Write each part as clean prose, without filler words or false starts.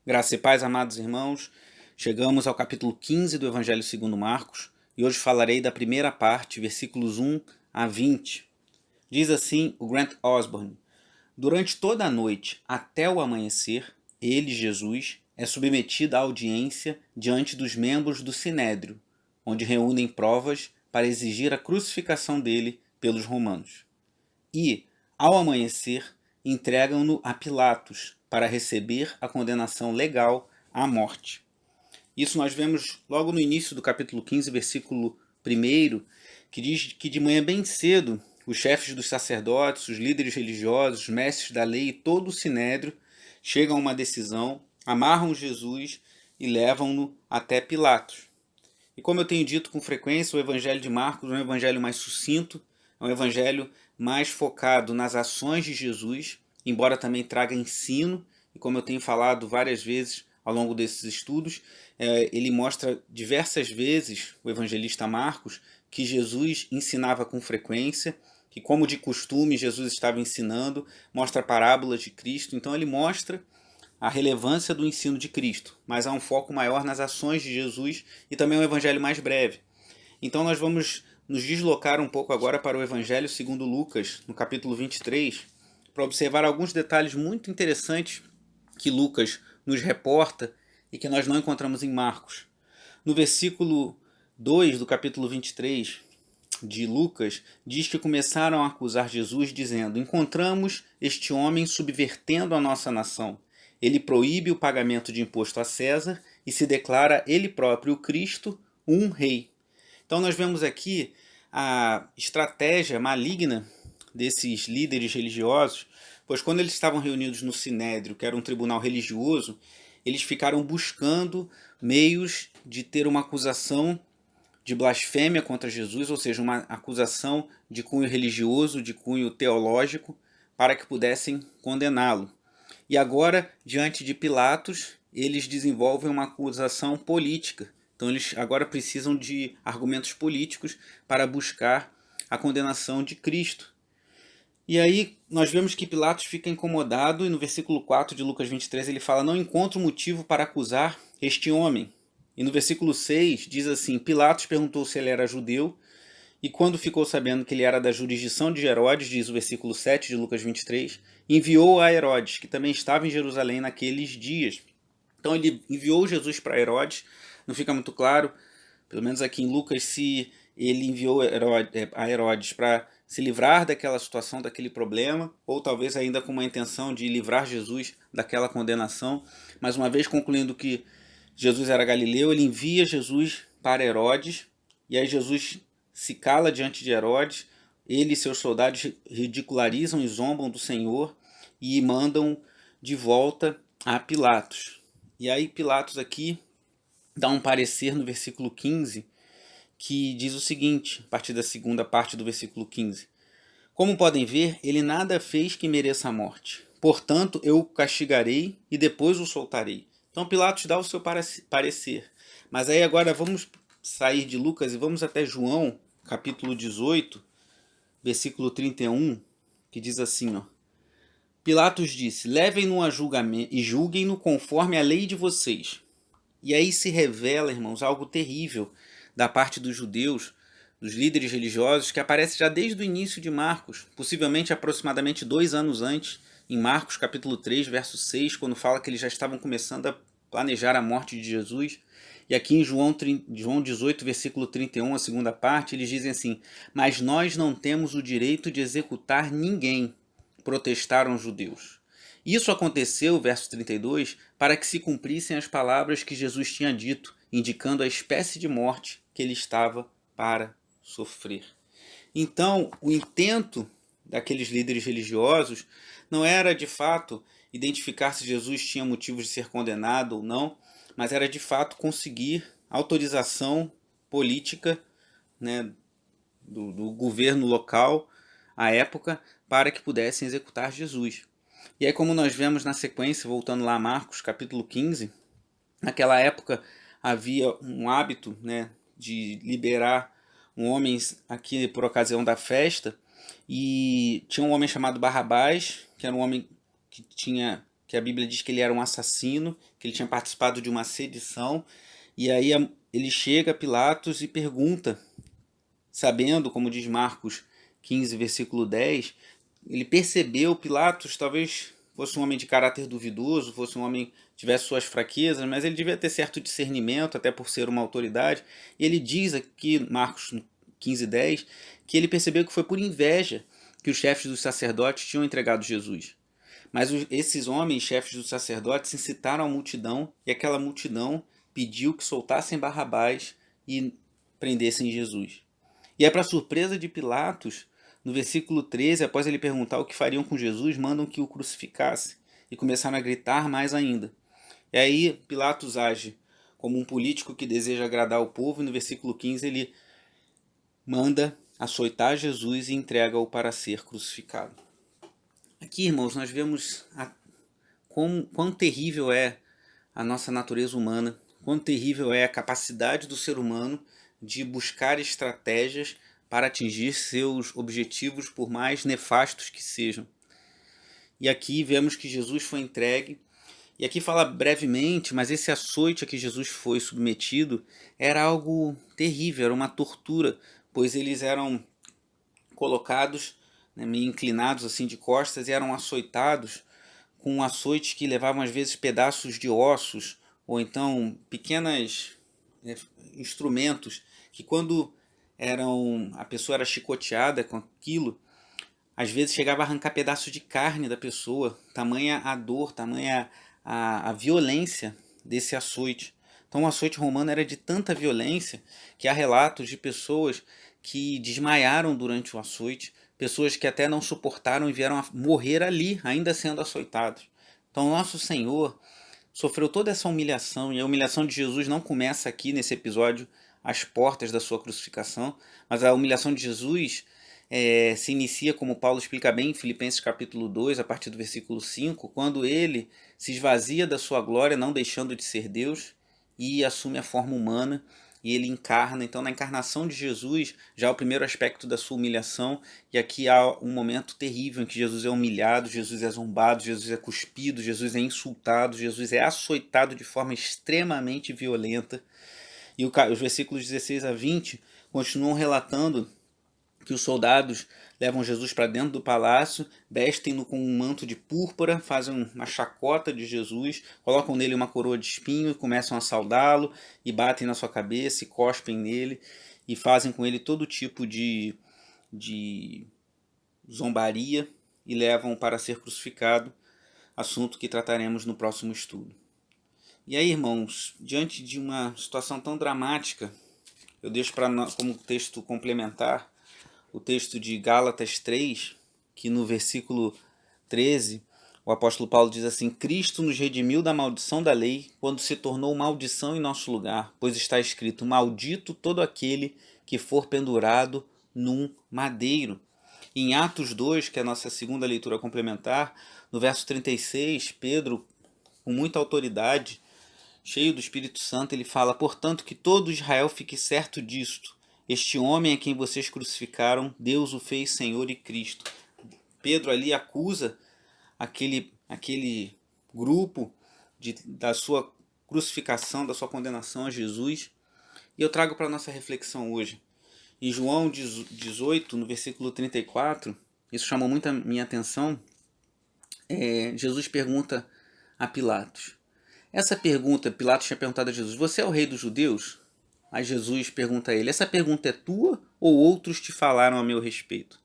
Graça e paz, amados irmãos. Chegamos ao capítulo 15 do Evangelho segundo Marcos e hoje falarei da primeira parte, versículos 1 a 20. Diz assim o Grant Osborne: Durante toda a noite até o amanhecer, ele, Jesus, é submetido à audiência diante dos membros do Sinédrio, onde reúnem provas para exigir a crucificação dele pelos romanos. E, ao amanhecer, entregam-no a Pilatos para receber a condenação legal à morte. Isso nós vemos logo no início do capítulo 15, versículo 1, que diz que de manhã bem cedo os chefes dos sacerdotes, os líderes religiosos, os mestres da lei e todo o sinédrio chegam a uma decisão, amarram Jesus e levam-no até Pilatos. E como eu tenho dito com frequência, o Evangelho de Marcos é um evangelho mais sucinto, é um evangelho mais focado nas ações de Jesus, embora também traga ensino, e como eu tenho falado várias vezes ao longo desses estudos, ele mostra diversas vezes, o evangelista Marcos, que Jesus ensinava com frequência, que como de costume Jesus estava ensinando, mostra parábolas de Cristo, então ele mostra a relevância do ensino de Cristo, mas há um foco maior nas ações de Jesus e também um evangelho mais breve. Então nós vamos nos deslocar um pouco agora para o Evangelho segundo Lucas, no capítulo 23, para observar alguns detalhes muito interessantes que Lucas nos reporta e que nós não encontramos em Marcos. No versículo 2 do capítulo 23 de Lucas, diz que começaram a acusar Jesus, dizendo: Encontramos este homem subvertendo a nossa nação. Ele proíbe o pagamento de imposto a César e se declara ele próprio o Cristo, um rei. Então nós vemos aqui a estratégia maligna desses líderes religiosos, pois quando eles estavam reunidos no Sinédrio, que era um tribunal religioso, eles ficaram buscando meios de ter uma acusação de blasfêmia contra Jesus, ou seja, uma acusação de cunho religioso, de cunho teológico, para que pudessem condená-lo. E agora, diante de Pilatos, eles desenvolvem uma acusação política. Então eles agora precisam de argumentos políticos para buscar a condenação de Cristo. E aí nós vemos que Pilatos fica incomodado e no versículo 4 de Lucas 23 ele fala: Não encontro motivo para acusar este homem. E no versículo 6 diz assim: Pilatos perguntou se ele era judeu, e quando ficou sabendo que ele era da jurisdição de Herodes, diz o versículo 7 de Lucas 23, enviou a Herodes, que também estava em Jerusalém naqueles dias. Então ele enviou Jesus para Herodes, não fica muito claro, pelo menos aqui em Lucas, se ele enviou a Herodes para se livrar daquela situação, daquele problema, ou talvez ainda com uma intenção de livrar Jesus daquela condenação. Mas uma vez concluindo que Jesus era galileu, ele envia Jesus para Herodes, e aí Jesus se cala diante de Herodes, ele e seus soldados ridicularizam e zombam do Senhor e mandam de volta a Pilatos. E aí Pilatos aqui dá um parecer no versículo 15 que diz o seguinte, a partir da segunda parte do versículo 15: Como podem ver, ele nada fez que mereça a morte. Portanto, eu o castigarei e depois o soltarei. Então Pilatos dá o seu parecer. Mas aí agora vamos sair de Lucas e vamos até João, capítulo 18, versículo 31, que diz assim, ó: Pilatos disse: Levem-no a julgamento e julguem-no conforme a lei de vocês. E aí se revela, irmãos, algo terrível da parte dos judeus, dos líderes religiosos, que aparece já desde o início de Marcos, possivelmente aproximadamente 2 anos antes, em Marcos capítulo 3, verso 6, quando fala que eles já estavam começando a planejar a morte de Jesus. E aqui em João 18, versículo 31, a segunda parte, eles dizem assim: Mas nós não temos o direito de executar ninguém, protestaram os judeus. Isso aconteceu, verso 32, para que se cumprissem as palavras que Jesus tinha dito, indicando a espécie de morte que ele estava para sofrer. Então, o intento daqueles líderes religiosos não era, de fato, identificar se Jesus tinha motivos de ser condenado ou não, mas era, de fato, conseguir autorização política, né, do governo local, à época, para que pudessem executar Jesus. E aí, como nós vemos na sequência, voltando lá a Marcos, capítulo 15, naquela época havia um hábito, né, de liberar um homem aqui por ocasião da festa, e tinha um homem chamado Barrabás, que era um homem que a Bíblia diz que ele era um assassino, que ele tinha participado de uma sedição, e aí ele chega a Pilatos e pergunta, sabendo, como diz Marcos 15, versículo 10, ele percebeu, Pilatos talvez fosse um homem de caráter duvidoso, fosse um homem que tivesse suas fraquezas, mas ele devia ter certo discernimento, até por ser uma autoridade. E ele diz aqui, Marcos 15, 10, que ele percebeu que foi por inveja que os chefes dos sacerdotes tinham entregado Jesus. Mas esses homens, chefes dos sacerdotes, incitaram a multidão, e aquela multidão pediu que soltassem Barrabás e prendessem Jesus. E é para surpresa de Pilatos, no versículo 13, após ele perguntar o que fariam com Jesus, mandam que o crucificasse. E começaram a gritar mais ainda. E aí Pilatos age como um político que deseja agradar o povo, e no versículo 15 ele manda açoitar Jesus e entrega-o para ser crucificado. Aqui, irmãos, nós vemos quão terrível é a nossa natureza humana, quão terrível é a capacidade do ser humano de buscar estratégias para atingir seus objetivos, por mais nefastos que sejam. E aqui vemos que Jesus foi entregue, e aqui fala brevemente, mas esse açoite a que Jesus foi submetido era algo terrível, era uma tortura, pois eles eram colocados, né, meio inclinados assim de costas, e eram açoitados com açoites que levavam às vezes pedaços de ossos, ou então pequenos instrumentos que quando a pessoa era chicoteada com aquilo, às vezes chegava a arrancar pedaços de carne da pessoa, tamanha a dor, tamanha a violência desse açoite. Então o açoite romano era de tanta violência que há relatos de pessoas que desmaiaram durante o açoite, pessoas que até não suportaram e vieram a morrer ali, ainda sendo açoitados. Então nosso Senhor sofreu toda essa humilhação, e a humilhação de Jesus não começa aqui nesse episódio, às portas da sua crucificação, mas a humilhação de Jesus se inicia, como Paulo explica bem em Filipenses capítulo 2, a partir do versículo 5, quando ele se esvazia da sua glória, não deixando de ser Deus, e assume a forma humana, e ele encarna. Então, na encarnação de Jesus, já é o primeiro aspecto da sua humilhação, e aqui há um momento terrível em que Jesus é humilhado, Jesus é zombado, Jesus é cuspido, Jesus é insultado, Jesus é açoitado de forma extremamente violenta. E os versículos 16 a 20 continuam relatando que os soldados levam Jesus para dentro do palácio, vestem-no com um manto de púrpura, fazem uma chacota de Jesus, colocam nele uma coroa de espinho e começam a saudá-lo, e batem na sua cabeça e cospem nele, e fazem com ele todo tipo de zombaria, e levam para ser crucificado, assunto que trataremos no próximo estudo. E aí, irmãos, diante de uma situação tão dramática, eu deixo como texto complementar o texto de Gálatas 3, que no versículo 13, o apóstolo Paulo diz assim: Cristo nos redimiu da maldição da lei, quando se tornou maldição em nosso lugar, pois está escrito: maldito todo aquele que for pendurado num madeiro. Em Atos 2, que é a nossa segunda leitura complementar, no verso 36, Pedro, com muita autoridade, cheio do Espírito Santo, ele fala: portanto, que todo Israel fique certo disto. Este homem a quem vocês crucificaram, Deus o fez Senhor e Cristo. Pedro ali acusa aquele grupo da sua crucificação, da sua condenação a Jesus. E eu trago para a nossa reflexão hoje. Em João 18, no versículo 34, isso chamou muito a minha atenção. Jesus pergunta a Pilatos. Essa pergunta, Pilatos tinha perguntado a Jesus: você é o rei dos judeus? Aí Jesus pergunta a ele: essa pergunta é tua ou outros te falaram a meu respeito?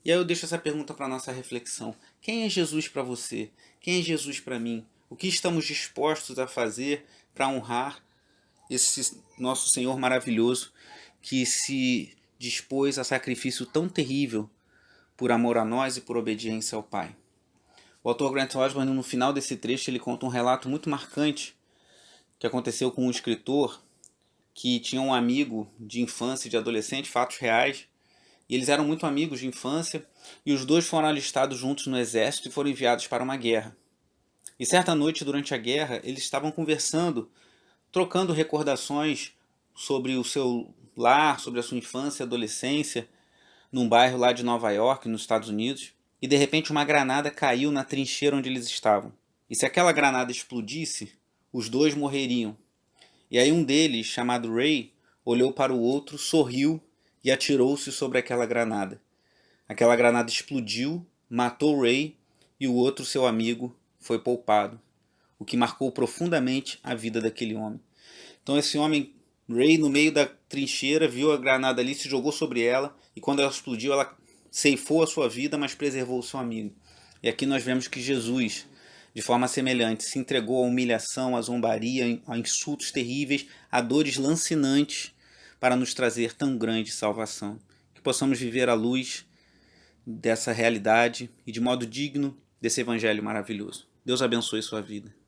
E aí eu deixo essa pergunta para a nossa reflexão. Quem é Jesus para você? Quem é Jesus para mim? O que estamos dispostos a fazer para honrar esse nosso Senhor maravilhoso que se dispôs a sacrifício tão terrível por amor a nós e por obediência ao Pai? O autor Grant Osborne, no final desse trecho, ele conta um relato muito marcante que aconteceu com um escritor que tinha um amigo de infância e de adolescente, fatos reais, e eles eram muito amigos de infância, e os dois foram alistados juntos no exército e foram enviados para uma guerra. E certa noite, durante a guerra, eles estavam conversando, trocando recordações sobre o seu lar, sobre a sua infância e adolescência, num bairro lá de Nova York, nos Estados Unidos, e de repente uma granada caiu na trincheira onde eles estavam. E se aquela granada explodisse, os dois morreriam. E aí um deles, chamado Ray, olhou para o outro, sorriu e atirou-se sobre aquela granada. Aquela granada explodiu, matou Ray e o outro, seu amigo, foi poupado, o que marcou profundamente a vida daquele homem. Então esse homem, Ray, no meio da trincheira, viu a granada ali, se jogou sobre ela e quando ela explodiu, ela ceifou a sua vida, mas preservou o seu amigo. E aqui nós vemos que Jesus, de forma semelhante, se entregou à humilhação, à zombaria, a insultos terríveis, a dores lancinantes para nos trazer tão grande salvação. Que possamos viver à luz dessa realidade e de modo digno desse evangelho maravilhoso. Deus abençoe sua vida.